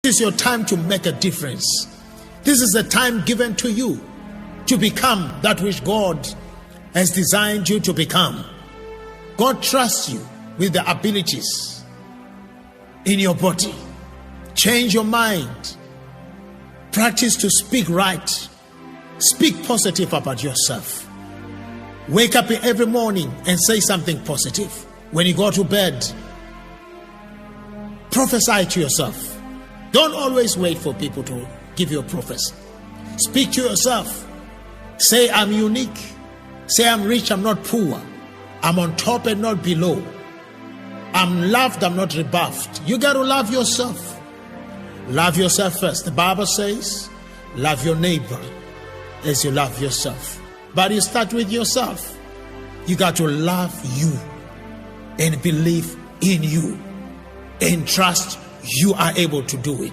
This is your time to make a difference. This is the time given to you to become that which God has designed you to become. God trusts you with the abilities in your body. Change your mind. Practice to speak right. Speak positive about yourself. Wake up every morning and say something positive. When you go to bed, prophesy to yourself. Don't always wait for people to give you a prophecy. Speak to yourself. Say, I'm unique. Say, I'm rich, I'm not poor. I'm on top and not below. I'm loved, I'm not rebuffed. You got to love yourself. Love yourself first. The Bible says, love your neighbor as you love yourself. But you start with yourself. You got to love you and believe in you and trust you are able to do it.